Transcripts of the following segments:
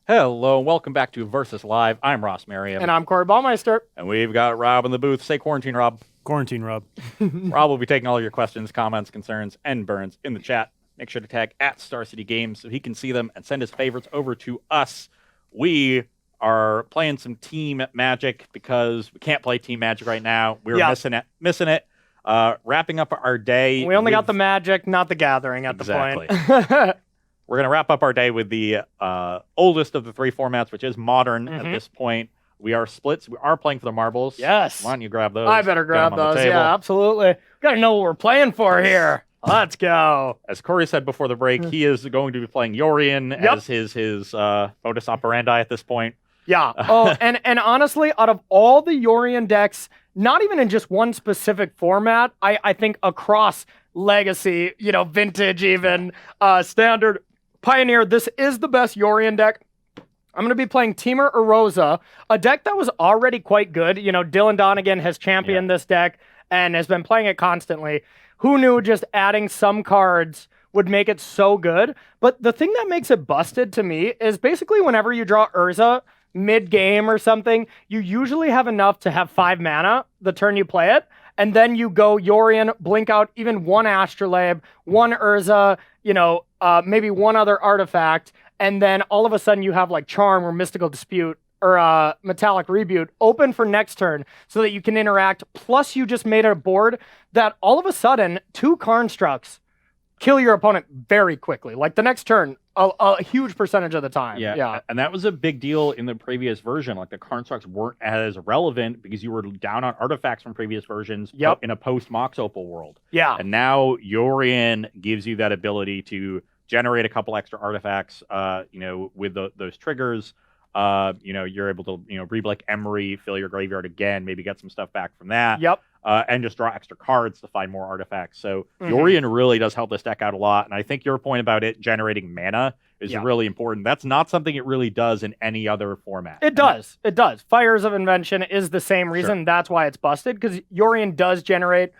Hello, and welcome back to Versus Live. I'm Ross Merriam. And I'm Corey Baumeister. And we've got Rob in the booth. Say quarantine, Rob. Quarantine, Rob. Rob will be taking all your questions, comments, concerns, and burns in the chat. Make sure to tag at Star City Games so he can see them and send his favorites over to us. We are playing some Team Magic because we can't play Team Magic right now. We're missing it. Wrapping up our day. We only got the Magic, not the Gathering at the point. We're going to wrap up our day with the oldest of the three formats, which is Modern at this point. We are splits. We are playing for the marbles. Yes. Why don't you grab those? I better grab those. Yeah, absolutely. Got to know what we're playing for here. Let's go. As Corey said before the break, he is going to be playing Yorion as his modus operandi at this point. Yeah. Oh, and honestly, out of all the Yorion decks, not even in just one specific format, I think across Legacy, Vintage even, Standard, Pioneer, this is the best Yorion deck. I'm going to be playing Temur Uroza, a deck that was already quite good. Dylan Donegan has championed this deck and has been playing it constantly. Who knew just adding some cards would make it so good? But the thing that makes it busted to me is basically whenever you draw Urza mid-game or something, you usually have enough to have 5 mana the turn you play it. And then you go Yorion, blink out even one Astrolabe, one Urza, maybe one other artifact, and then all of a sudden you have like Charm or Mystical Dispute or Metallic Rebuke open for next turn so that you can interact. Plus you just made a board that all of a sudden 2 Constructs kill your opponent very quickly. Like the next turn, a huge percentage of the time. Yeah. And that was a big deal in the previous version. Like the constructs weren't as relevant because you were down on artifacts from previous versions in a post-Mox Opal world. Yeah. And now Yorion gives you that ability to generate a couple extra artifacts, with those triggers. You're able to, Reblick Emery, fill your graveyard again, maybe get some stuff back from that. Yep. And just draw extra cards to find more artifacts. So Yorion really does help this deck out a lot. And I think your point about it generating mana is really important. That's not something it really does in any other format. It does. Fires of Invention is the same reason. Sure. That's why it's busted, because Yorion does generate,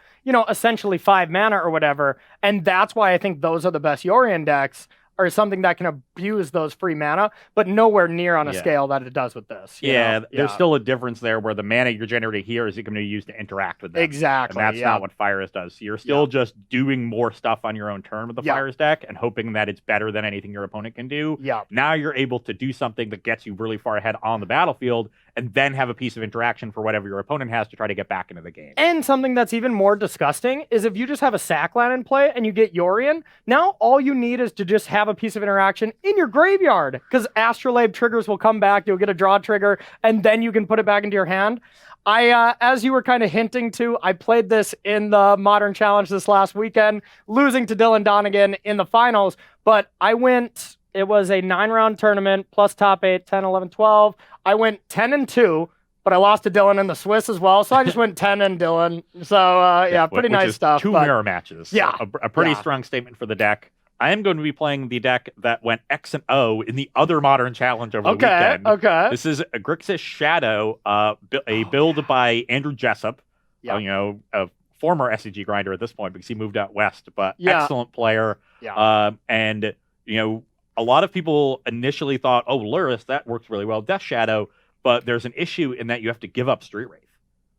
essentially 5 mana or whatever. And that's why I think those are the best Yorion decks, or something that can abuse those free mana, but nowhere near on a scale that it does with this. There's still a difference there where the mana you're generating here is going to be used to interact with them. Exactly. And that's not what Fires does. So you're still just doing more stuff on your own turn with the Fires deck and hoping that it's better than anything your opponent can do. Now you're able to do something that gets you really far ahead on the battlefield and then have a piece of interaction for whatever your opponent has to try to get back into the game. And something that's even more disgusting is if you just have a sack land in play and you get Yorion, now all you need is to just have a piece of interaction in your graveyard, because Astrolabe triggers will come back, you'll get a draw trigger, and then you can put it back into your hand. As you were kind of hinting to, I played this in the Modern Challenge this last weekend, losing to Dylan Donegan in the finals, but it was a 9-round tournament, plus top 8, 10, 11, 12. I went 10-2, but I lost to Dylan in the Swiss as well, so I just went 10 and Dylan. So, pretty nice stuff. 2 mirror matches. Yeah. A pretty strong statement for the deck. I am going to be playing the deck that went X and O in the other Modern Challenge over the weekend. Okay. This is a Grixis Shadow, a build by Andrew Jessup, a former SCG grinder at this point because he moved out west, but excellent player. Yeah. A lot of people initially thought, oh, Lurrus, that works really well. Death Shadow, but there's an issue in that you have to give up Street Wraith,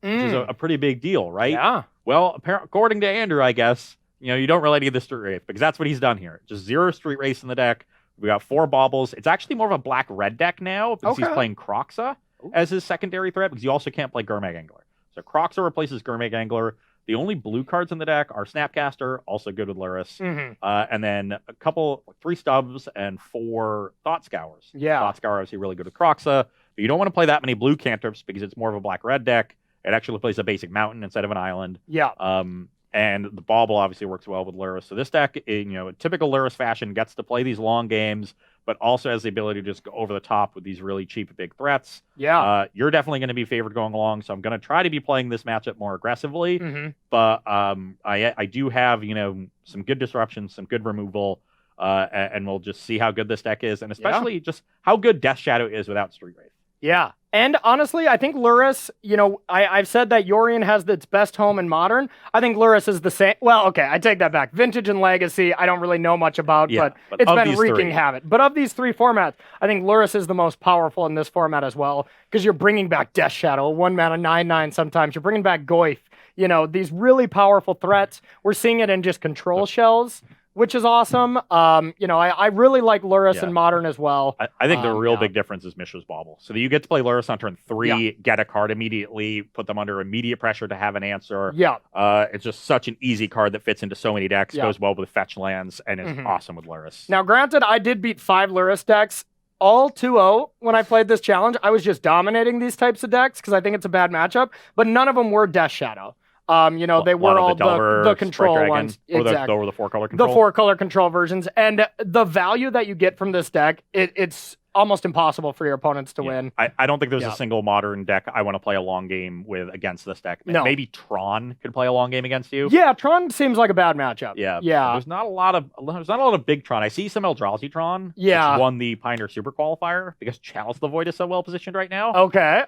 which is a pretty big deal, right? Yeah. Well, according to Andrew, I guess, you don't really need the Street Wraith because that's what he's done here. Just 0 Street Wraiths in the deck. We got 4 baubles. It's actually more of a black-red deck now because he's playing Kroxa as his secondary threat because you also can't play Gurmag Angler. So Kroxa replaces Gurmag Angler. The only blue cards in the deck are Snapcaster, also good with Lurrus, and then 3 Stubs and 4 Thought Scours. Yeah. Thought Scour obviously really good with Kroxa, but you don't want to play that many blue cantrips because it's more of a black-red deck. It actually plays a basic mountain instead of an island. Yeah. And the bauble obviously works well with Lurrus. So this deck, in typical Lurrus fashion, gets to play these long games, but also has the ability to just go over the top with these really cheap big threats. Yeah. You're definitely going to be favored going along, so I'm going to try to be playing this matchup more aggressively. But I do have, some good disruptions, some good removal, and we'll just see how good this deck is, and especially just how good Death Shadow is without Street Wraith. Yeah. And honestly, I think Lurrus, I've said that Yorion has its best home in Modern. I think Lurrus is the same. Well, okay, I take that back. Vintage and Legacy, I don't really know much about, but it's been wreaking havoc. But of these 3 formats, I think Lurrus is the most powerful in this format as well, because you're bringing back Death Shadow, 1-mana 9/9 sometimes. You're bringing back Goyf. These really powerful threats. We're seeing it in just control shells, which is awesome. I really like Lurrus in Modern as well. I think the real big difference is Mishra's Bauble. So that you get to play Lurrus on turn 3, get a card immediately, put them under immediate pressure to have an answer. Yeah. It's just such an easy card that fits into so many decks, goes well with fetch lands, and is awesome with Lurrus. Now, granted, I did beat 5 Lurrus decks, all 2-0 when I played this challenge. I was just dominating these types of decks because I think it's a bad matchup, but none of them were Death Shadow. They were all the control ones. Exactly. Or the 4-color control. The 4-color control versions. And the value that you get from this deck, it's almost impossible for your opponents to win. I don't think there's a single Modern deck I want to play a long game with against this deck. No. Maybe Tron could play a long game against you. Yeah, Tron seems like a bad matchup. Yeah. There's not a lot of big Tron. I see some Eldrazi Tron. Yeah. Which won the Pioneer Super Qualifier because Chalice the Void is so well positioned right now. Okay.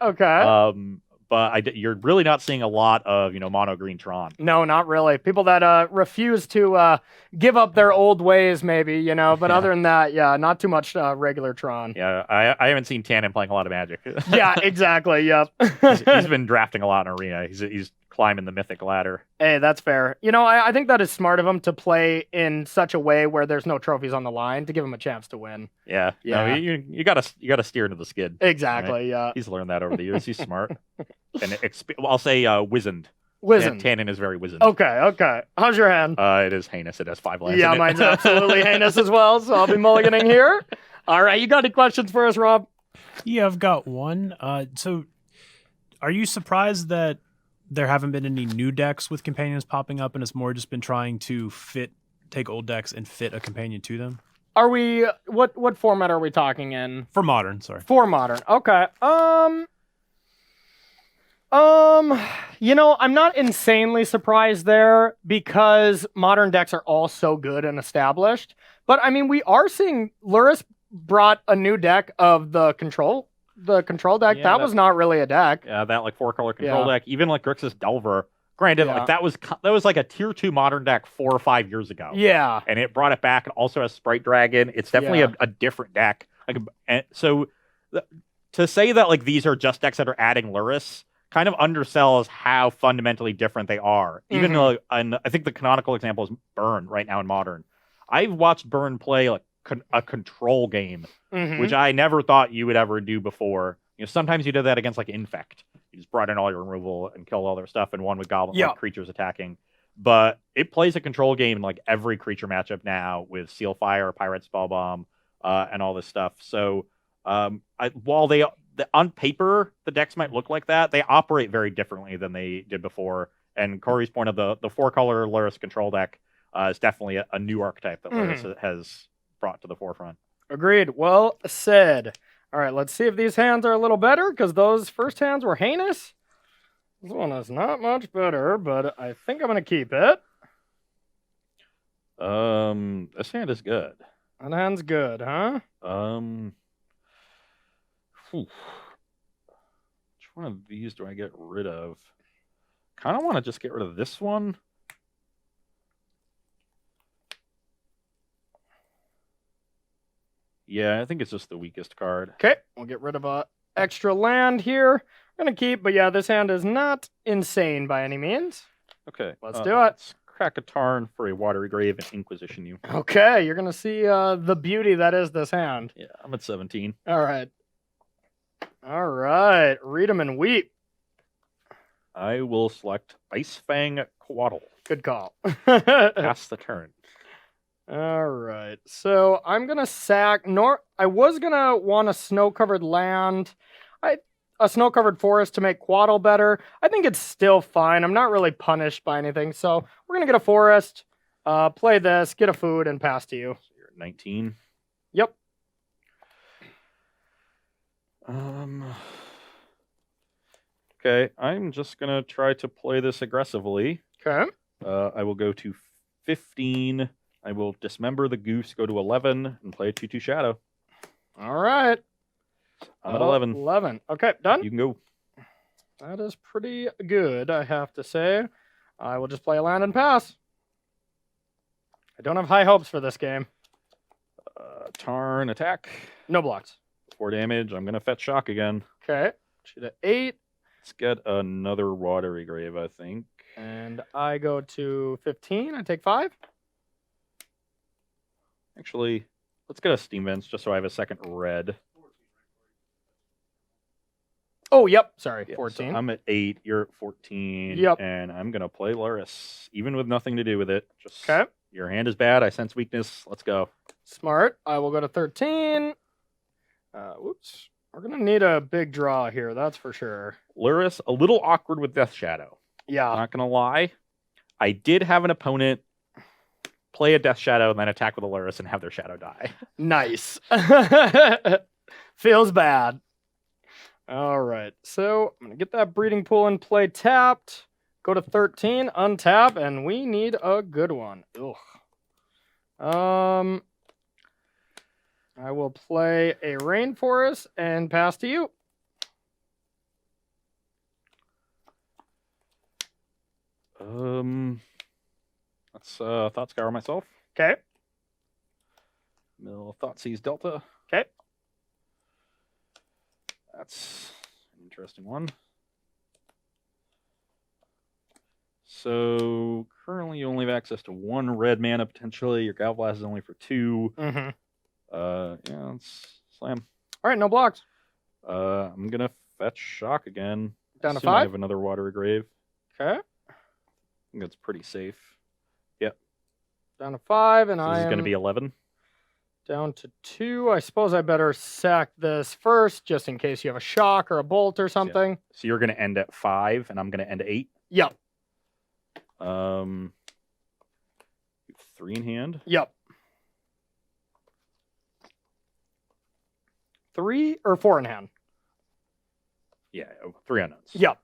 But you're really not seeing a lot of, mono green Tron. No, not really. People that refuse to give up their old ways, maybe, But other than that, not too much regular Tron. Yeah, I haven't seen Tannen playing a lot of Magic. Yeah, exactly. Yep. he's been drafting a lot in Arena. He's climbing the mythic ladder. Hey, that's fair. I think that is smart of him to play in such a way where there's no trophies on the line to give him a chance to win. Yeah. No, you gotta steer into the skid. Exactly. Right? Yeah. He's learned that over the years. He's smart. And I'll say wizened. Wizened. Tannen is very wizened. Okay. How's your hand? It is heinous. It has 5 lands. Yeah, in it. mine's absolutely heinous as well, so I'll be mulliganing here. All right, you got any questions for us, Rob? Yeah, I've got one. So are you surprised that there haven't been any new decks with companions popping up, and it's more just been trying to take old decks and fit a companion to them? Are we, what format are we talking in? For Modern, sorry. For Modern, okay. I'm not insanely surprised there because Modern decks are all so good and established. But I mean, we are seeing Lurrus brought a new deck of the control deck. Yeah, that was not really a deck. Yeah, that 4-color control deck, even Grixis Delver. Granted, that was like a tier 2 Modern deck 4 or 5 years ago. Yeah, and it brought it back. It also has Sprite Dragon. It's definitely a different deck. To say that these are just decks that are adding Lurrus kind of undersells how fundamentally different they are. Even and I think the canonical example is Burn right now in Modern. I've watched Burn play a control game, which I never thought you would ever do before. Sometimes you did that against Infect. You just brought in all your removal and killed all their stuff and won with goblin creatures attacking. But it plays a control game in every creature matchup now with Seal Fire, Pirate Spellbomb, and all this stuff. So while on paper the decks might look like that, they operate very differently than they did before. And Corey's point of the 4-color Lurrus control deck is definitely a new archetype that Lurrus has brought to the forefront. Agreed. Well said. All right, let's see if these hands are a little better, because those first hands were heinous. This one is not much better, but I think I'm going to keep it. This hand is good. That hand's good, huh? Which one of these do I get rid of? Kind of want to just get rid of this one. Yeah, I think it's just the weakest card. Okay, we'll get rid of a extra land here. I'm going to keep, but yeah, this hand is not insane by any means. Okay. Let's do it. Let's crack a Tarn for a Watery Grave and Inquisition you. Okay, you're going to see the beauty that is this hand. Yeah, I'm at 17. All right. Read 'em and weep. I will select Ice Fang Quaddle. Good call. Pass the turn. All right. So I'm going to sack... I was going to want a snow-covered land. A snow-covered forest to make Quaddle better. I think it's still fine. I'm not really punished by anything. So we're going to get a forest, play this, get a food, and pass to you. So you're at 19. Yep. Okay, I'm just going to try to play this aggressively. Okay. I will go to 15. I will dismember the goose, go to 11, and play a 2/2 Shadow. All right. I'm at 11. 11. Okay, done. You can go. That is pretty good, I have to say. I will just play a land and pass. I don't have high hopes for this game. Tarn, attack. No blocks. 4 damage. I'm going to fetch shock again. Okay. Shoot at 8. Let's get another watery grave, I think. And I go to 15. I take 5. Actually, let's get a steam vents just so I have a second red. Oh, yep. Sorry, Yeah, 14. So I'm at 8. You're at 14. Yep. And I'm going to play Lurrus, even with nothing to do with it. Just Okay. Your hand is bad. I sense weakness. Let's go. Smart. I will go to 13. Whoops. We're going to need a big draw here, that's for sure. Lurrus, a little awkward with Death Shadow. Yeah. Not going to lie. I did have an opponent play a Death Shadow and then attack with a Lurrus and have their Shadow die. Nice. Feels bad. All right. So I'm going to get that breeding pool in play tapped. Go to 13, untap, and we need a good one. Ugh. I will play a Rainforest and pass to you. Let's Thought Scour myself. Okay. Mill Thoughtseize Delta. Okay. That's an interesting one. So currently you only have access to 1 red mana potentially. Your Galvast is only for 2. Mm-hmm. Yeah, let's slam. All right, no blocks. I'm gonna fetch shock again. Down to Assume I 5. have another watery grave. Okay. I think that's pretty safe. Down to 5, and So I this is am gonna be 11. down to 2. I suppose I better sack this first, just in case you have a shock or a bolt or something. So you're gonna end at 5, and I'm gonna end at 8. Yep. 3 in hand. Yep. 3 or 4 in hand. Yeah, 3 unknowns. Yep.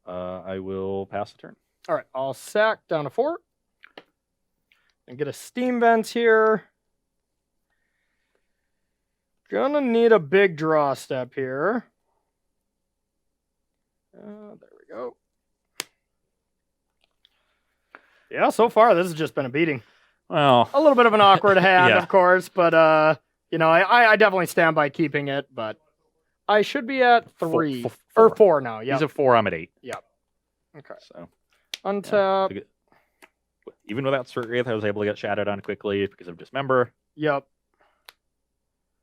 I will pass the turn. All right, I'll sack down to 4. And get a steam vent here. Gonna need a big draw step here. There we go. Yeah, so far this has just been a beating. Well, A little bit of an awkward hand, Yeah. of course, but I definitely stand by keeping it. But I should be at 3 or 4 now. Yeah. he's at 4. I'm at 8. Okay. So Untap. even without Spirit Wraith, I was able to get shadowed on quickly because of Dismember. Yep.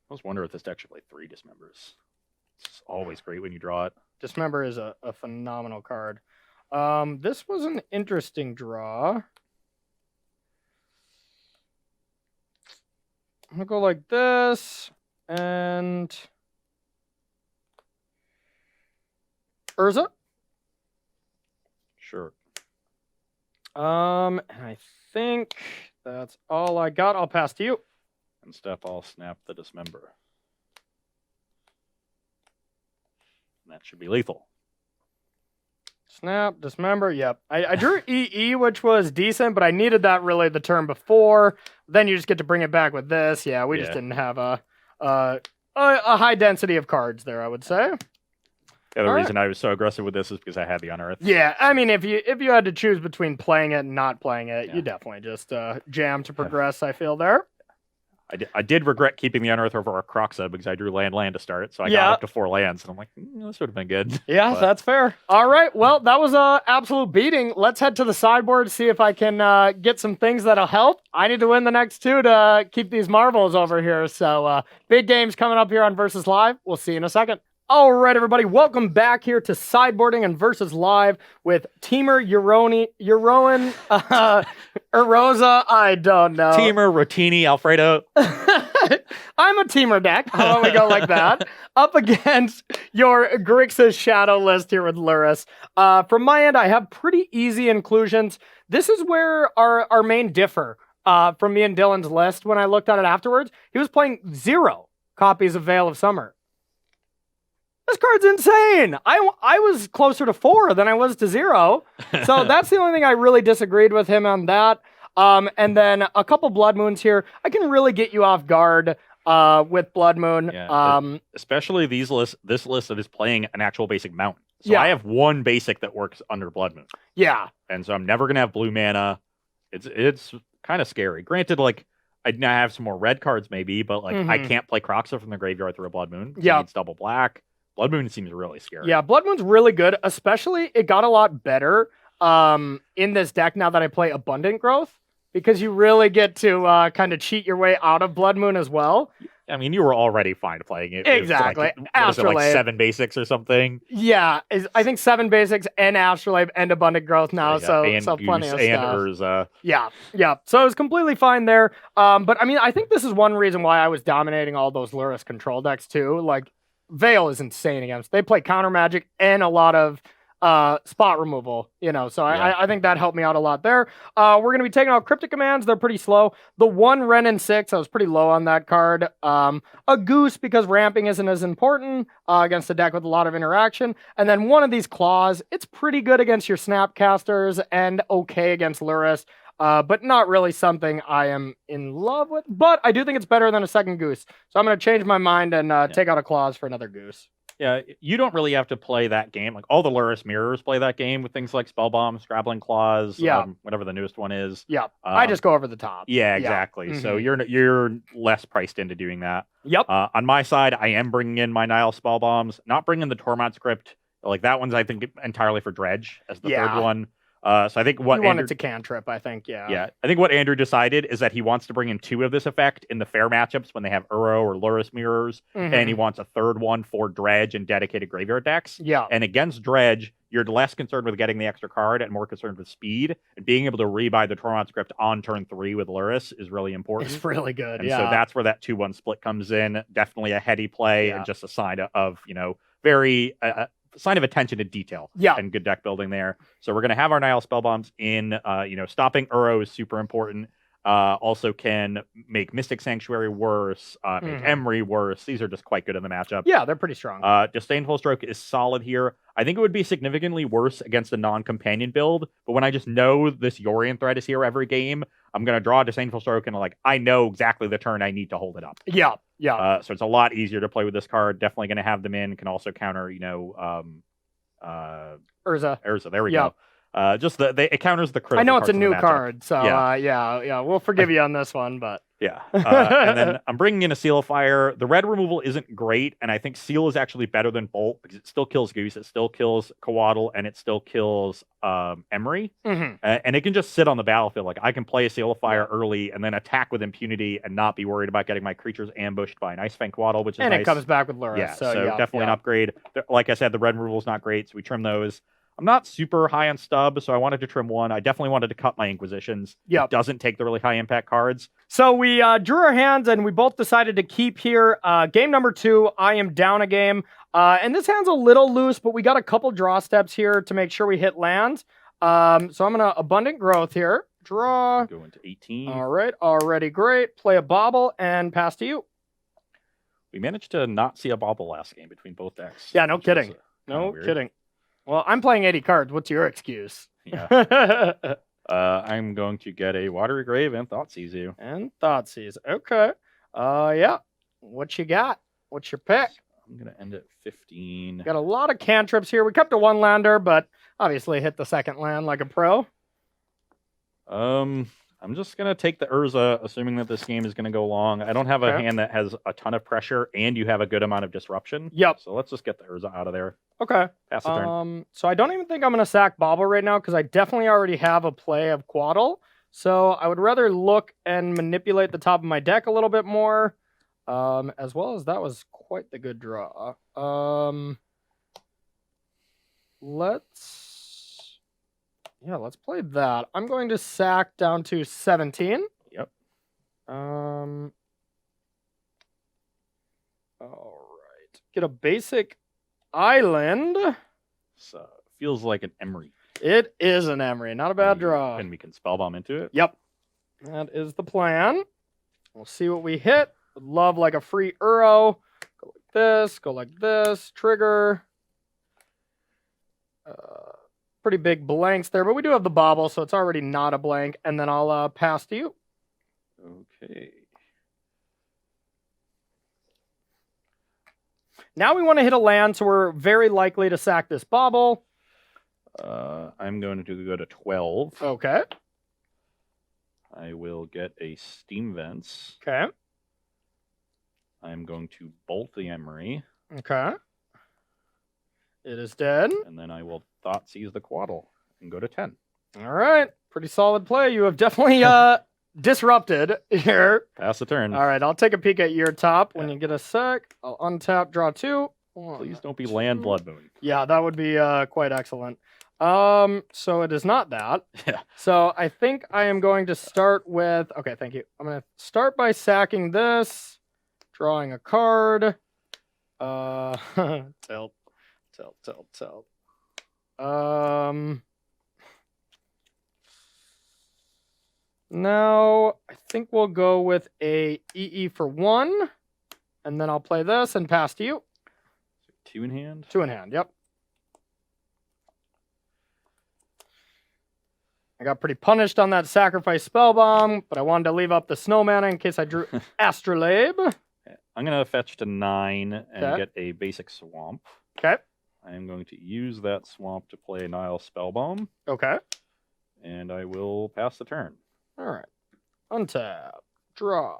I was wondering if this deck should play 3 Dismembers. It's always great when you draw it. Dismember is a phenomenal card. This was an interesting draw. I'm gonna go like this and Urza. Sure. And I think that's all I got. I'll pass to you. And step, I'll snap the Dismember. And that should be lethal. Snap, dismember, yep. I drew EE, which was decent, but I needed that really the turn before. Then you just get to bring it back with this. Yeah, we just didn't have a high density of cards there, I would say. The other reason I was so aggressive with this is because I had the Unearth. Yeah, I mean, if you had to choose between playing it and not playing it, you definitely just jam to progress, I feel there. I did regret keeping the Unearth over our Croxa because I drew land to start, so I got up to 4 lands, and I'm like, this would have been good. Yeah, But that's fair. All right, well, that was an absolute beating. Let's head to the sideboard, see if I can get some things that'll help. I need to win the next 2 to keep these marbles over here, so big games coming up here on Versus Live. We'll see you in a second. All right, everybody, welcome back here to Sideboarding and Versus Live with Temur, Yorion, Uroza, I don't know. Temur, Rotini, Alfredo. I'm a Temur deck. How about we go like that? Up against your Grixis shadow list here with Lurrus. From my end, I have pretty easy inclusions. This is where our main differ from me and Dylan's list. When I looked at it afterwards, he was playing 0 copies of Veil of Summer. This card's insane. I was closer to 4 than I was to 0. So that's the only thing I really disagreed with him on that. And then a couple Blood Moons here. I can really get you off guard with Blood Moon. Yeah, especially this list that is playing an actual basic mountain. So Yeah. I have one basic that works under Blood Moon. Yeah. And so I'm never gonna have blue mana. It's kind of scary. Granted, like I'd now have some more red cards maybe, but like I can't play Kroxa from the graveyard through a Blood Moon. Yeah. It needs double black. Blood Moon seems really scary. Yeah, Blood Moon's really good, especially it got a lot better in this deck now that I play Abundant Growth, because you really get to kind of cheat your way out of Blood Moon as well. I mean, you were already fine playing it. Exactly. With, like, was it, like 7 basics or something? Yeah, I think 7 basics and Astrolabe and Abundant Growth now, so and plenty Goose of and stuff. Urza. Yeah. So it was completely fine there. But I mean, I think this is one reason why I was dominating all those Lurrus control decks too. Like, Veil is insane against. They play counter magic and a lot of spot removal, so I think that helped me out a lot there. We're going to be taking out Cryptic Commands. They're pretty slow. The one Ren and 6, I was pretty low on that card. A Goose, because ramping isn't as important against a deck with a lot of interaction. And then one of these Claws, it's pretty good against your Snapcasters and okay against Lurrus. But not really something I am in love with. But I do think it's better than a second Goose. So I'm going to change my mind and take out a Claws for another Goose. Yeah, you don't really have to play that game. Like, all the Lurrus mirrors play that game with things like Spell Bomb, Scrabbling Claws, whatever the newest one is. Yeah, I just go over the top. Yeah, exactly. So you're less priced into doing that. Yep. On my side, I am bringing in my Nile Spell Bombs, not bringing the Tormod script. Like, that one's, I think, entirely for Dredge as the third one. So I think what you wanted to cantrip, I think, Yeah, I think what Andrew decided is that he wants to bring in 2 of this effect in the fair matchups when they have Uro or Lurrus mirrors, and he wants a third one for Dredge and dedicated graveyard decks. Yeah. And against Dredge, you're less concerned with getting the extra card and more concerned with speed. And being able to rebuy the Tormod script on turn 3 with Lurrus is really important. It's really good, and so that's where that 2-1 split comes in. Definitely a heady play and just a sign of, very... sign of attention to detail and good deck building there. So we're going to have our Nile Spell Bombs in. Stopping Uro is super important. Also can make Mystic Sanctuary worse, make Emery worse. These are just quite good in the matchup. Yeah, they're pretty strong. Disdainful Stroke is solid here. I think it would be significantly worse against a non-companion build, but when I just know this Yorion threat is here every game, I'm going to draw a Disdainful Stroke and I know exactly the turn I need to hold it up. Yeah. So it's a lot easier to play with this card. Definitely going to have them in. Can also counter, Urza. There we go. It counters the critical. I know it's a parts of new the matchup. card, so we'll forgive you on this one, but yeah. And then I'm bringing in a Seal of Fire. The red removal isn't great, and I think Seal is actually better than Bolt because it still kills Goose, it still kills Coatl, and it still kills Emery. And it can just sit on the battlefield. Like, I can play a Seal of Fire early and then attack with impunity and not be worried about getting my creatures ambushed by an Ice Fang Coatl, which is nice. nice. It comes back with Lurrus. Yeah, so definitely an upgrade. Like I said, the red removal is not great, so we trim those. I'm not super high on stub, so I wanted to trim one. I definitely wanted to cut my Inquisitions. It doesn't take the really high impact cards. So we drew our hands, and we both decided to keep here. Game number 2, I am down a game. And this hand's a little loose, but we got a couple draw steps here to make sure we hit lands. So I'm going to Abundant Growth here. Draw. Go into 18. All right, already great. Play a Bauble and pass to you. We managed to not see a Bauble last game between both decks. Yeah, no kidding. No kidding. Well, I'm playing 80 cards. What's your excuse? Yeah. I'm going to get a Watery Grave and Thoughtseize you. And Thoughtseize. Okay. Yeah. What you got? What's your pick? I'm going to end at 15. Got a lot of cantrips here. We kept a 1-lander, but obviously hit the second land like a pro. I'm just going to take the Urza, assuming that this game is going to go long. I don't have a hand that has a ton of pressure, and you have a good amount of disruption. Yep. So let's just get the Urza out of there. Okay. Pass the turn. So I don't even think I'm going to sack Bauble right now, because I definitely already have a play of Coatl. So I would rather look and manipulate the top of my deck a little bit more, as well as that was quite the good draw. Let's play that. I'm going to sack down to 17. Yep. All right. Get a basic island. So feels like an Emery. It is an Emery. Not a bad draw. And we can Spellbomb into it. Yep. That is the plan. We'll see what we hit. Would love like a free Uro. Go like this. Go like this. Trigger. Pretty big blanks there, but we do have the Bauble, so it's already not a blank. And then I'll pass to you. Okay. Now we want to hit a land, so we're very likely to sack this bauble. I'm going to go to 12. Okay. I will get a Steam Vents. Okay. I'm going to bolt the Emery. Okay. It is dead. And then I will Thought Seize the Quaddle and go to 10. All right. Pretty solid play. You have definitely disrupted here. Pass the turn. All right. I'll take a peek at your top when you get a sec. I'll untap, draw 2. Please don't be land Blood Moon. Yeah, that would be quite excellent. So it is not that. Yeah. So I think I am going to start with, okay, thank you. I'm going to start by sacking this, drawing a card. Tilt. Now I think we'll go with a EE for 1, and then I'll play this and pass to you. 2 in hand? 2 in hand, yep. I got pretty punished on that sacrifice spellbomb, but I wanted to leave up the snowman in case I drew Astrolabe. I'm going to fetch to 9 and Okay. get a basic swamp. Okay. I am going to use that swamp to play Nile Spellbomb, Okay. and I will pass the turn. All right. Untap. Draw.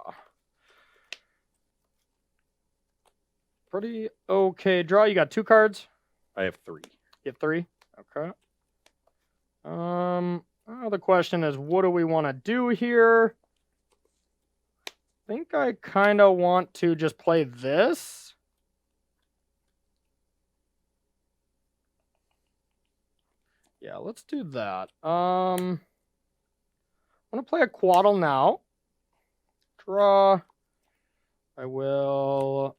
Pretty okay draw. You got 2 cards? I have 3. You have 3? Okay. The question is, what do we want to do here? I think I kind of want to just play this. Yeah, let's do that. I'm going to play a Quaddle now. Draw. I will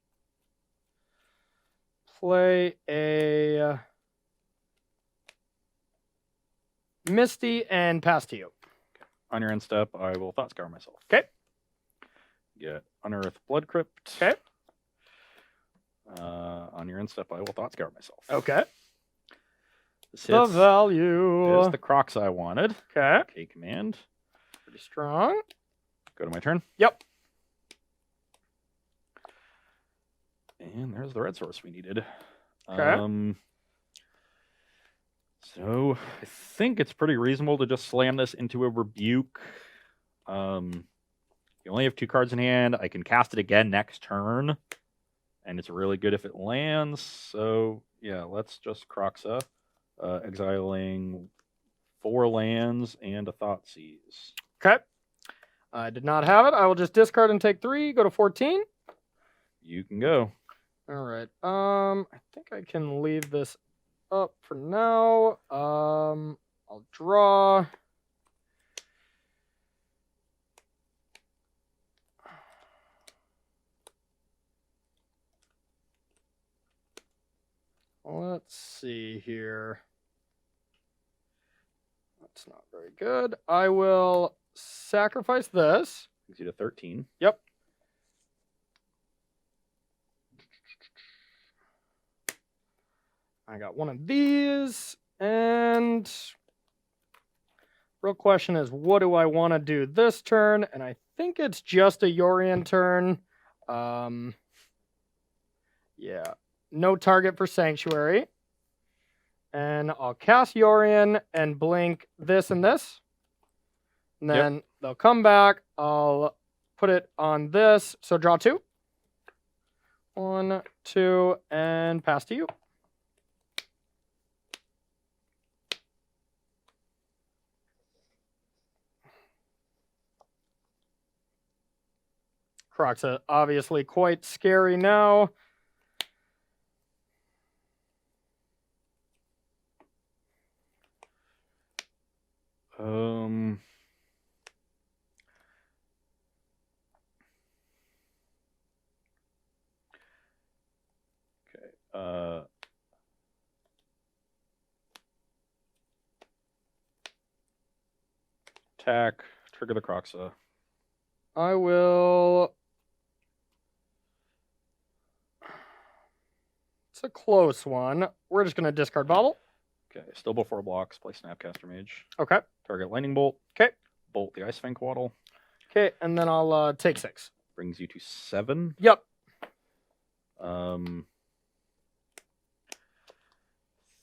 play a Misty and pass to you. On your end step, I will Thought Scour myself. Okay. Get Unearth Blood Crypt. Okay. On your end step, I will Thought Scour myself. Okay. This The hits value. is the Crocs I wanted. Okay. Okay, command. Pretty strong. Go to my turn. Yep. And there's the red source we needed. Okay. So I think it's pretty reasonable to just slam this into a Rebuke. You only have 2 cards in hand. I can cast it again next turn, and it's really good if it lands. So yeah, let's just Croxa, exiling 4 lands and a Thought Seize. Okay. I did not have it. I will just discard and take 3. Go to 14. You can go. All right. I think I can leave this up for now. I'll draw. Let's see here. That's not very good. I will sacrifice this. Brings you to 13. Yep. I got one of these, and real question is, what do I want to do this turn? And I think it's just a Yorion turn. Yeah, no target for Sanctuary. And I'll cast Yorion and blink this and this. And then they'll come back. I'll put it on this. So draw 2. 1, 2, and pass to you. Croxa obviously quite scary now. Okay. Attack. Trigger the Croxa. I will. It's a close one. We're just going to discard Bobble. Okay. Still before blocks. Play Snapcaster Mage. Okay. Target Lightning Bolt. Okay. Bolt the Ice Fang Quaddle. Okay, and then I'll take 6. Brings you to 7. Yep.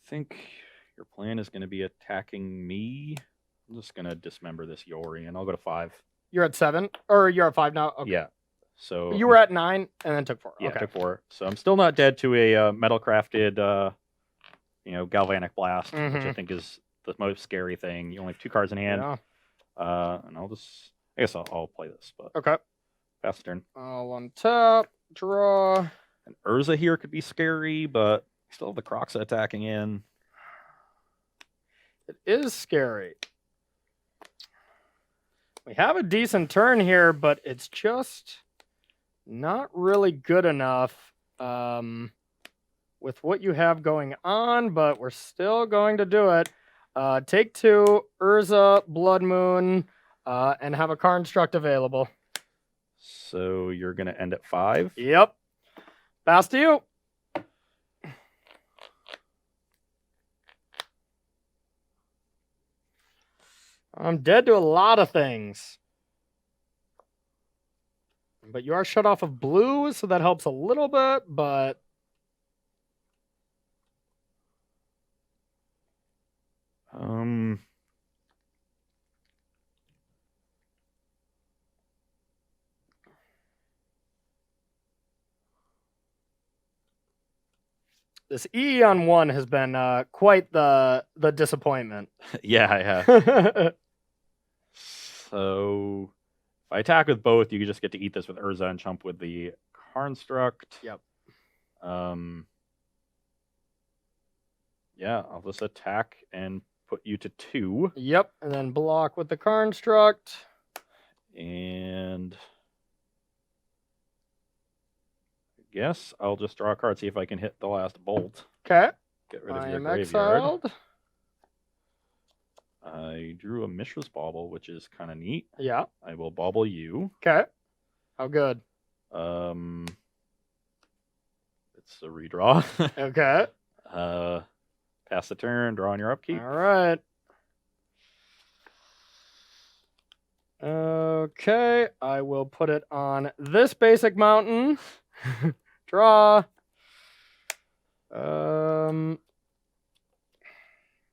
think your plan is going to be attacking me. I'm just going to dismember this Yorion. I'll go to 5. You're at 7? Or you're at 5 now? Okay. Yeah. So you were at 9 and then took 4. Yeah, okay. took 4. So I'm still not dead to a metal crafted, galvanic blast, which I think is the most scary thing. You only have 2 cards in hand. Yeah. And I guess I'll play this, but okay. pass the turn. I'll untap, draw. And Urza here could be scary, but still have the Croxa attacking in. It is scary. We have a decent turn here, but it's just not really good enough with what you have going on, but we're still going to do it. Take 2, Urza, Blood Moon, and have a Construct available. So you're going to end at 5? Yep. Pass to you. I'm dead to a lot of things. But you are shut off of blue, so that helps a little bit, but... This E on 1 has been quite the disappointment. Yeah, I have. So if I attack with both, you just get to eat this with Urza and chump with the Construct. Yep. Yeah, I'll just attack and put you to 2. Yep, and then block with the Construct. And I guess I'll just draw a card, see if I can hit the last bolt. Okay. Get rid of I your am graveyard. exiled. I drew a Mishra's Bauble, which is kind of neat. Yeah. I will bauble you. Okay. How good? It's a redraw. Okay. Pass the turn, draw on your upkeep. All right. Okay, I will put it on this basic mountain. Draw.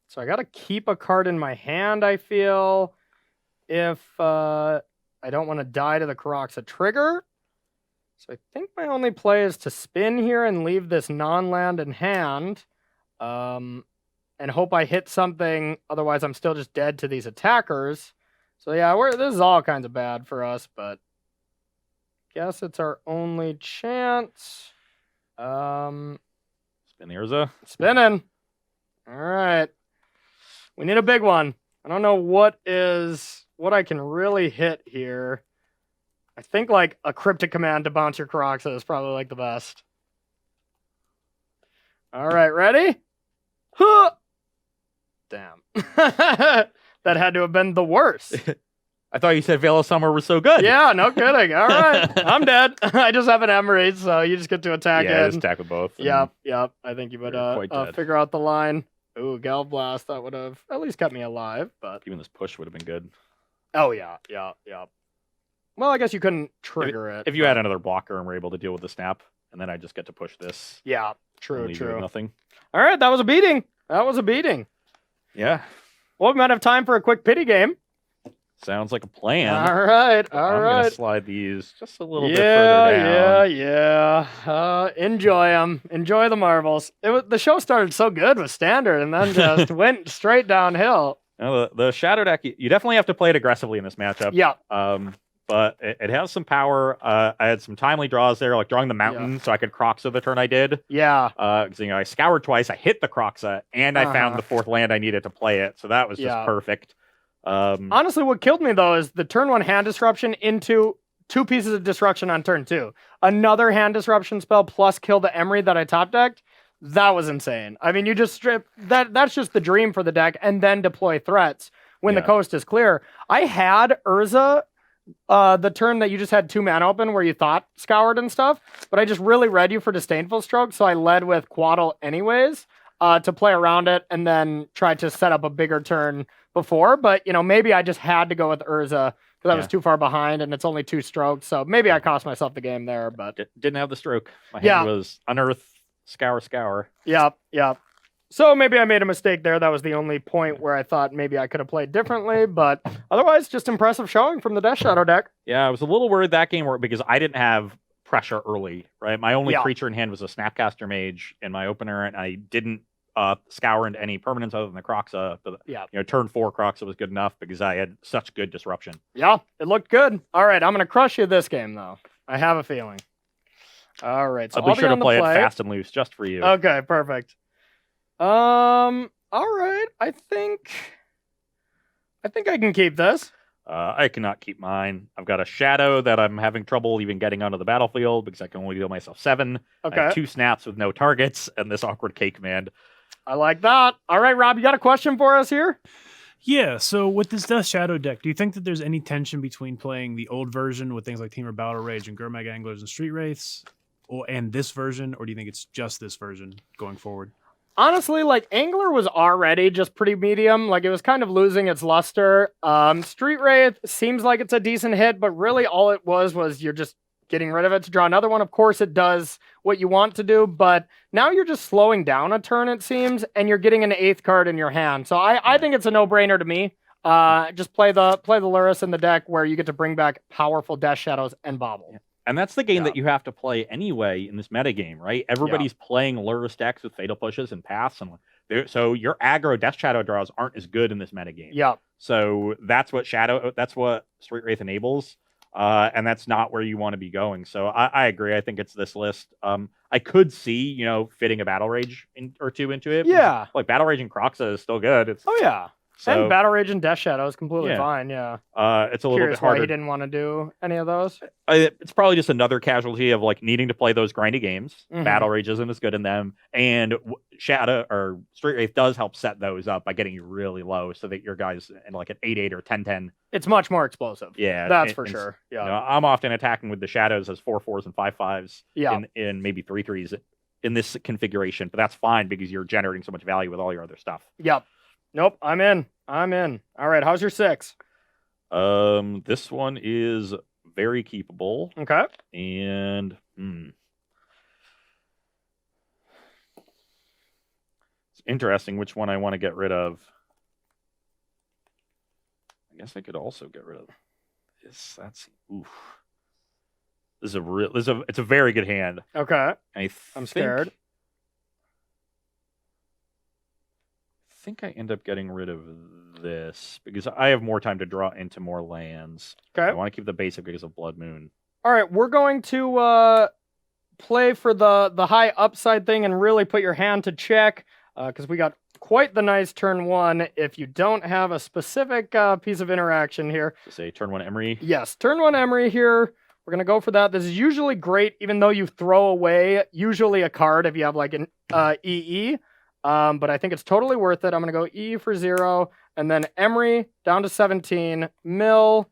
So I gotta keep a card in my hand, I feel, if I don't want to die to the Kroxa trigger. So I think my only play is to spin here and leave this non-land in hand. And hope I hit something, otherwise I'm still just dead to these attackers. So yeah, this is all kinds of bad for us, but guess it's our only chance. Spin the Urza. Spinning. All right. We need a big one. I don't know what I can really hit here. I think like a Cryptic Command to bounce your Kroxa is probably like the best. All right, ready? Huh! Damn. That had to have been the worst. I thought you said Veil of Summer was so good. Yeah, no kidding. All right. I'm dead. I just have an Emery, so you just get to attack Yeah, it. just attack with both. Yep. I think you would quite dead. figure out the line. Ooh, Gal Blast. That would have at least kept me alive, but... Even this push would have been good. Oh, yeah. Well, I guess you couldn't trigger it. If you had another blocker and were able to deal with the snap, and then I just get to push this. Yeah, and leave you with nothing. All right, that was a beating. Yeah. Well, we might have time for a quick pity game. Sounds like a plan. All right. I'm going to slide these just a little bit further down. Yeah. Enjoy them. Enjoy the marbles. The show started so good with Standard and then just went straight downhill. Now, the Shadow deck, you definitely have to play it aggressively in this matchup. Yeah. But it has some power. I had some timely draws there, like drawing the mountain so I could Kroxa the turn I did. Yeah. Because I scoured twice, I hit the Kroxa, and I found the 4th land I needed to play it. So that was just perfect. Honestly, what killed me, though, is the turn 1 hand disruption into 2 pieces of destruction on turn 2. Another hand disruption spell plus kill the Emery that I top decked. That was insane. I mean, you just strip... That's just the dream for the deck, and then deploy threats when the coast is clear. I had Urza... the turn that you just had 2 mana open where you thought scoured and stuff, but I just really read you for Disdainful Stroke, so I led with Quaddle anyways to play around it and then try to set up a bigger turn before. But, maybe I just had to go with Urza because I was too far behind and it's only 2 strokes, so maybe I cost myself the game there. But didn't have the stroke. My hand was Unearth, Scour. Yep. So maybe I made a mistake there. That was the only point where I thought maybe I could have played differently, but otherwise, just impressive showing from the Death Shadow deck. Yeah, I was a little worried that game because I didn't have pressure early, right? My only creature in hand was a Snapcaster Mage in my opener, and I didn't scour into any permanents other than the Croxa. But, turn 4 Croxa was good enough because I had such good disruption. Yeah, it looked good. All right, I'm going to crush you this game, though. I have a feeling. All right, so I'll be sure to play it fast and loose just for you. Okay, perfect. All right, I think I can keep this. I cannot keep mine. I've got a Shadow that I'm having trouble even getting onto the battlefield because I can only deal myself 7. Okay. I have 2 snaps with no targets and this awkward K command. I like that. All right, Rob, you got a question for us here? Yeah, so with this Death Shadow deck, do you think that there's any tension between playing the old version with things like Temur Battle Rage and Gurmag Anglers and Street Wraiths, and this version, or do you think it's just this version going forward? Honestly, like, Angler was already just pretty medium. Like, it was kind of losing its luster. Street Wraith seems like it's a decent hit, but really all it was you're just getting rid of it to draw another one. Of course, it does what you want to do, but now you're just slowing down a turn, it seems, and you're getting an 8th card in your hand. So I think it's a no-brainer to me. Just play the Lurrus in the deck where you get to bring back powerful Death Shadows and Bobble. Yeah. And that's the game that you have to play anyway in this metagame, right? Everybody's playing Lurrus decks with Fatal Pushes and Paths, and so your aggro Death Shadow draws aren't as good in this metagame. Yeah. So that's what Street Wraith enables, and that's not where you want to be going. So I agree. I think it's this list. I could see, fitting a Battle Rage or 2 into it. Yeah. Like Battle Rage and Croxa is still good. So, and Battle Rage and Death Shadow is completely fine, it's a little bit harder. Why he didn't want to do any of those? It's probably just another casualty of needing to play those grindy games. Mm-hmm. Battle Rage isn't as good in them, and Shadow or Street Wraith does help set those up by getting you really low, so that your guys in an 8/8 or 10/10. It's much more explosive. Yeah, that's for sure. Yeah, I'm often attacking with the Shadows as 4/4s and 5/5s. Yeah, in maybe 3/3s in this configuration, but that's fine because you're generating so much value with all your other stuff. Yep. Nope. I'm in. All right. How's your 6? This one is very keepable. Okay. And it's interesting which one I want to get rid of. I guess I could also get rid of this. This is it's a very good hand. Okay. I'm scared. I think I end up getting rid of this because I have more time to draw into more lands. Okay. I want to keep the basic because of Blood Moon. All right, we're going to play for the high upside thing and really put your hand to check because we got quite the nice turn 1 if you don't have a specific piece of interaction here. So say turn 1 Emery? Yes, turn 1 Emery here. We're going to go for that. This is usually great even though you throw away usually a card if you have an EE. But I think it's totally worth it. I'm going to go E for 0, and then Emery down to 17. Mill.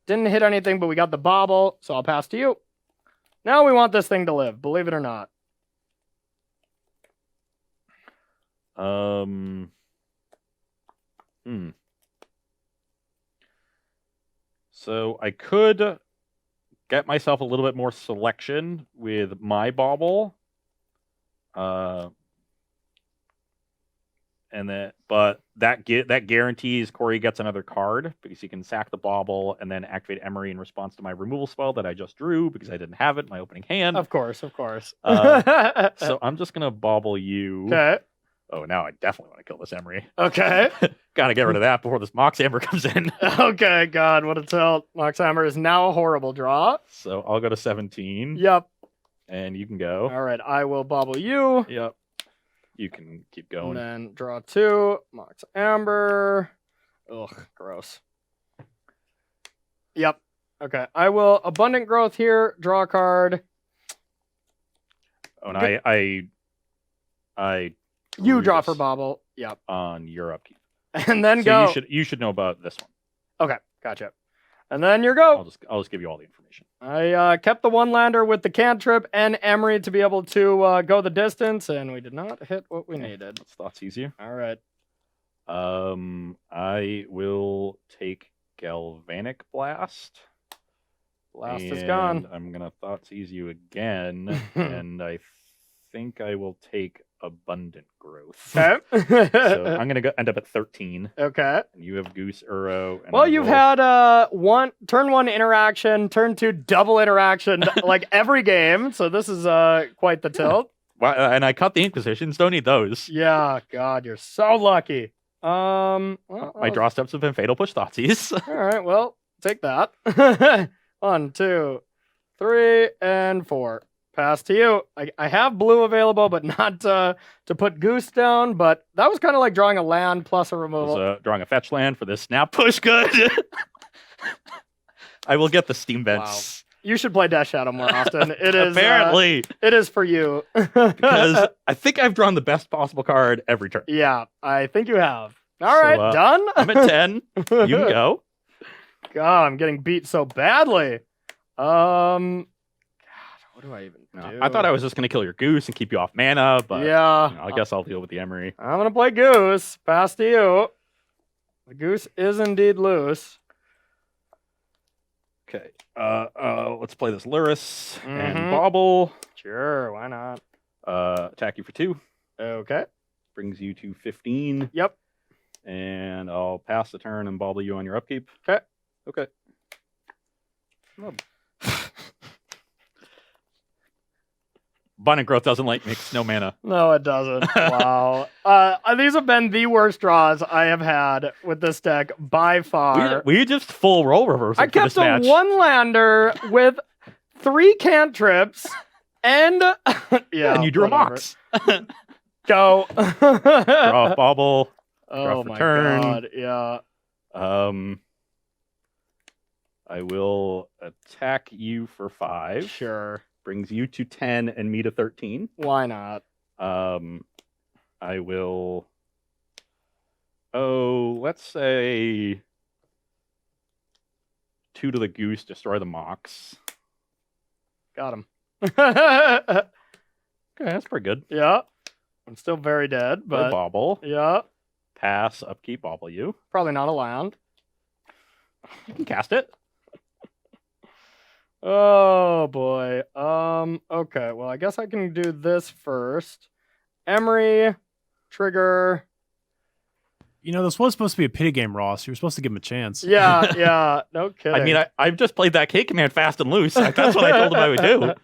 Didn't hit anything, but we got the Bobble, so I'll pass to you. Now we want this thing to live, believe it or not. So I could get myself a little bit more selection with my Bobble. But that guarantees Corey gets another card because he can sack the Bobble and then activate Emery in response to my removal spell that I just drew because I didn't have it in my opening hand. Of course. So I'm just gonna Bobble you. Okay. Oh, now I definitely want to kill this Emery. Okay. Gotta get rid of that before this Moxhammer comes in. Okay, God, what a tilt. Moxhammer is now a horrible draw. So I'll go to 17. Yep. And you can go. All right, I will Bobble you. Yep. You can keep going. And then draw 2. Mox Amber. Ugh, gross. Yep. Okay. I will Abundant Growth here. Draw a card. Oh, and I you draw for Bobble. Yep. On your upkeep. And then go. You should know about this one. Okay. Gotcha. And then your go. I'll just give you all the information. I kept the 1-lander with the cantrip and Emery to be able to go the distance, and we did not hit what we needed. That's thoughts easier. All right. I will take Galvanic Blast. Blast is gone. I'm gonna thoughts ease you again, and I think I will take abundant growth. Okay. So I'm gonna end up at 13. Okay. And you have Goose, Uro. And Well, I you've will- had turn 1 interaction, turn 2 double interaction, like every game. So this is quite the tilt. Well, and I cut the Inquisitions. Don't need those. Yeah. God, you're so lucky. Well, My draw steps have been fatal push Thoughtseize. All right. Well, take that. 1, 2, 3, and 4. Pass to you. I have blue available, but not to put Goose down. But that was kind of like drawing a land plus a removal. Was, drawing a fetch land for this snap push. Good. I will get the Steam Vents. You should play Death Shadow more often. It is Apparently. it is for you. Because I think I've drawn the best possible card every turn. Yeah, I think you have. All right, done. I'm at 10. You can go. God, I'm getting beat so badly. God, what do I even do? I thought I was just going to kill your Goose and keep you off mana, but yeah, I guess I'll deal with the Emery. I'm gonna play Goose. Pass to you. The Goose is indeed loose. Okay. Let's play this Lurrus and Mhm. Bauble. Sure, why not? Attack you for 2. Okay. Brings you to 15. Yep. And I'll pass the turn and bauble you on your upkeep. Okay. Okay. Abundant growth doesn't like mix, no mana. No, it doesn't. Wow. These have been the worst draws I have had with this deck by far. We just full roll reversal I for kept this match. a 1-lander with 3 cantrips and yeah, and you drew whatever. a Mox. Go. Draw a bauble. Oh for my turn. god, yeah. I will attack you for 5. Sure. Brings you to 10 and me to 13. Why not? I will. Oh, let's say 2 to the Goose, destroy the Mox. Got him. Okay, that's pretty good. Yeah. I'm still very dead, Play but bauble. yeah. Pass, upkeep, bauble you. Probably not a land. You can cast it. Oh boy. Okay, well I guess I can do this first. Emery, trigger. You know, this was supposed to be a pity game, Ross. You were supposed to give him a chance. Yeah, yeah. No kidding. I mean, I've just played that K command fast and loose. That's what I told him I would do.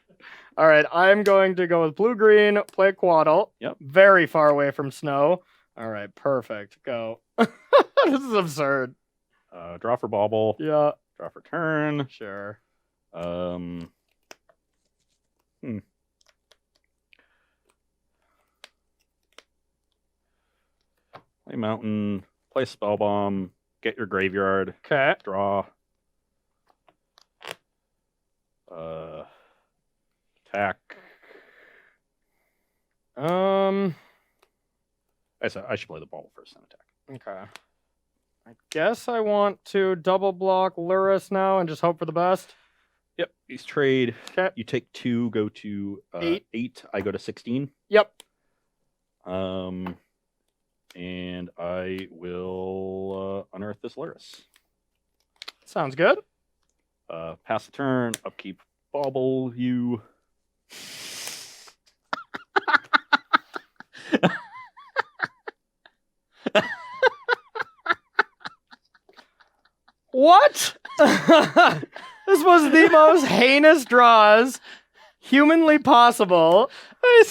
All right, I'm going to go with blue-green, play Quaddle. Yep. Very far away from snow. All right, perfect. Go. This is absurd. Draw for bauble. Yeah, Draw for turn. sure. Play mountain. Play spell bomb. Get your graveyard. Okay. Draw. Attack. I should play the bauble first, then attack. Okay. I guess I want to double block Lurrus now and just hope for the best. Yep. These trade. Okay. You take 2, go to 8. I go to 16. Yep. And I will unearth this Lurrus. Sounds good. Pass the turn. Upkeep. Bauble you. What? This was the most heinous draws humanly possible.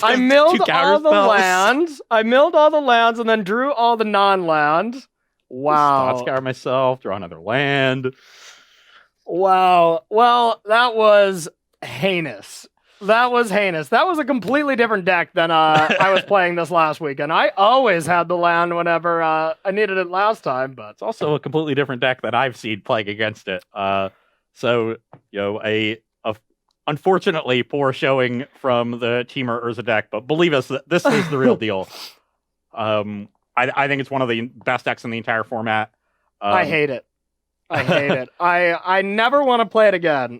I milled all the lands. I milled all the lands and then drew all the non-lands. Wow. Thought scour myself. Draw another land. Wow. Well, that was heinous. That was heinous. That was a completely different deck than I was playing this last week, and I always had the land whenever I needed it last time. But It's also a completely different deck that I've seen playing against it. So, a unfortunately poor showing from the Temur Urza deck, but believe us, this is the real deal. I think it's one of the best decks in the entire format. I hate it. I hate it. I never want to play it again.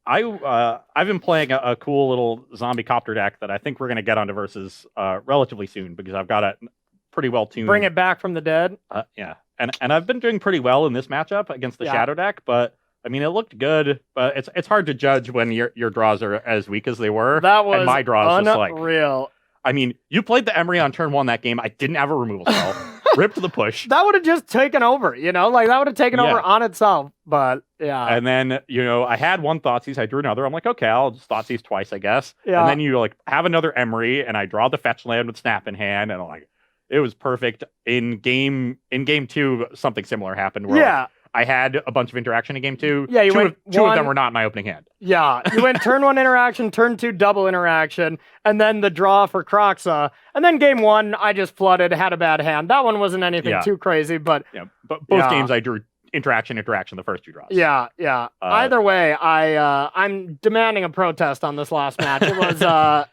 I've been playing a cool little zombie copter deck that I think we're going to get onto versus relatively soon because I've got it pretty well tuned. Bring it back from the dead. Yeah, and I've been doing pretty well in this matchup against the Shadow deck, but I mean it looked good. But it's hard to judge when your draws are as weak as they were. That was and my draws just like unreal. I mean, you played the Emery on turn 1 that game. I didn't have a removal spell. Ripped the push. That would have just taken over, like that would have taken over on itself. But yeah. And then, I had one Thoughtseize. I drew another. I'm like, okay, I'll just Thoughtseize twice, I guess. Yeah. And then you like have another Emery, and I draw the fetch land with Snap in hand, and I'm like, it was perfect. In game 2, something similar happened where like, I had a bunch of interaction in game 2. Yeah, two of them were not in my opening hand. Yeah, you went turn 1 interaction, turn 2 double interaction, and then the draw for Croxa. And then game 1, I just flooded, had a bad hand. That one wasn't anything too crazy, but... Yeah, but both games I drew interaction, the first 2 draws. Yeah. Either way, I'm demanding a protest on this last match.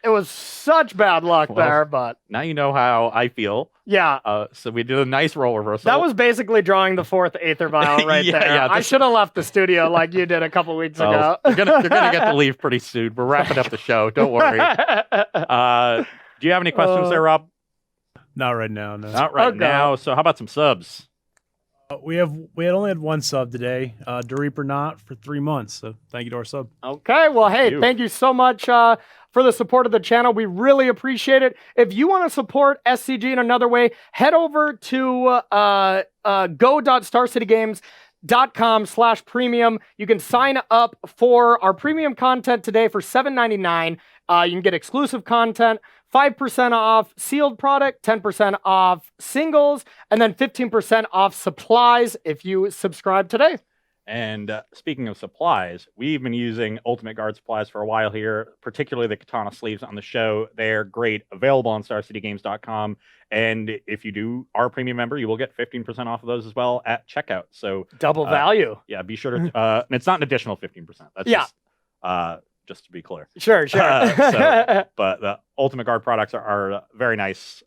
It was such bad luck there, but... Now you know how I feel. Yeah. So we did a nice role reversal. That was basically drawing the 4th Aether Vial right there. Yeah, I should have left the studio like you did a couple weeks ago. You're gonna get to leave pretty soon. We're wrapping up the show. Don't worry. Do you have any questions there, Rob? Not right now, no. Not right now. So how about some subs? We had only had one sub today, Dereaper Not for 3 months. So thank you to our sub. Okay, well, hey, thank you so much for the support of the channel. We really appreciate it. If you want to support SCG in another way, head over to go.starcitygames.com/premium. You can sign up for our premium content today for $7.99. You can get exclusive content, 5% off sealed product, 10% off singles, and then 15% off supplies if you subscribe today. And speaking of supplies, we've been using Ultimate Guard supplies for a while here, particularly the katana sleeves on the show. They're great, available on StarCityGames.com. And if you do are a premium member, you will get 15% off of those as well at checkout. So double value. Yeah, be sure to. And it's not an additional 15%. That's just to be clear. Sure. But the Ultimate Guard products are very nice.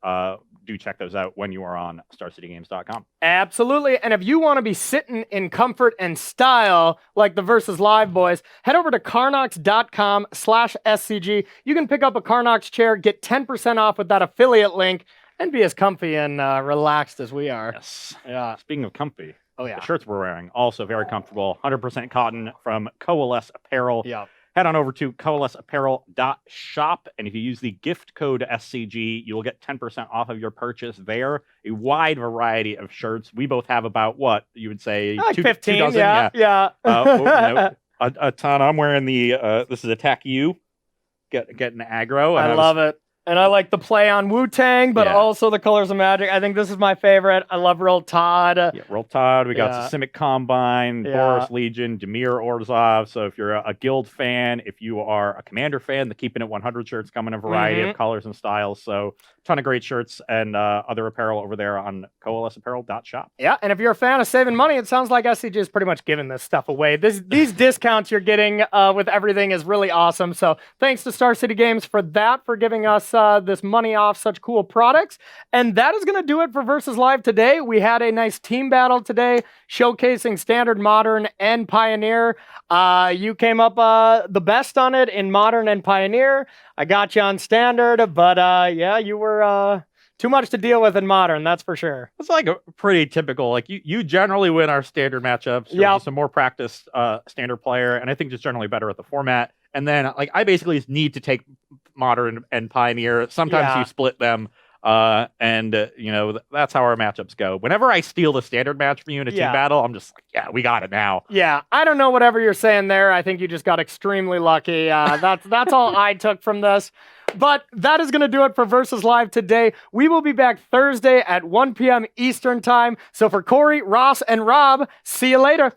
Do check those out when you are on StarCityGames.com. Absolutely. And if you want to be sitting in comfort and style like the Versus Live boys, head over to Carnox.com/SCG. You can pick up a Carnox chair, get 10% off with that affiliate link, and be as comfy and relaxed as we are. Yes. Yeah. Speaking of comfy, the shirts we're wearing, also very comfortable. 100% cotton from Coalesce Apparel. Yeah. Head on over to coalesceapparel.shop, and if you use the gift code SCG, you will get 10% off of your purchase there. A wide variety of shirts. We both have about, what, you would say? Like 15, 2 dozen? Yeah. A ton. I'm wearing the, this is Attack You, getting aggro. I love it. And I like the play on Wu-Tang, but also the Colors of Magic. I think this is my favorite. I love Roll Todd. Roll Todd. We got Simic Combine, Boros Legion, Temur Orzhov. So if you're a Guild fan, if you are a Commander fan, the Keeping It 100 shirts come in a variety of colors and styles. So a ton of great shirts and other apparel over there on coalesceapparel.shop. Yeah, and if you're a fan of saving money, it sounds like SCG is pretty much giving this stuff away. These discounts you're getting with everything is really awesome. So thanks to Star City Games for that, for giving us this money off such cool products. And that is going to do it for Versus Live today. We had a nice team battle today, showcasing Standard, Modern, and Pioneer. You came up the best on it in Modern and Pioneer. I got you on Standard, but you were too much to deal with in Modern, that's for sure. It's like a pretty typical, like you generally win our Standard matchups. You're just a more practiced Standard player, and I think just generally better at the format. And then, like, I basically just need to take Modern and Pioneer. Sometimes you split them, and that's how our matchups go. Whenever I steal the Standard match from you in a team battle, I'm just like, we got it now. Yeah, I don't know whatever you're saying there. I think you just got extremely lucky. That's all I took from this. But that is going to do it for Versus Live today. We will be back Thursday at 1 p.m. Eastern Time. So for Corey, Ross, and Rob, see you later.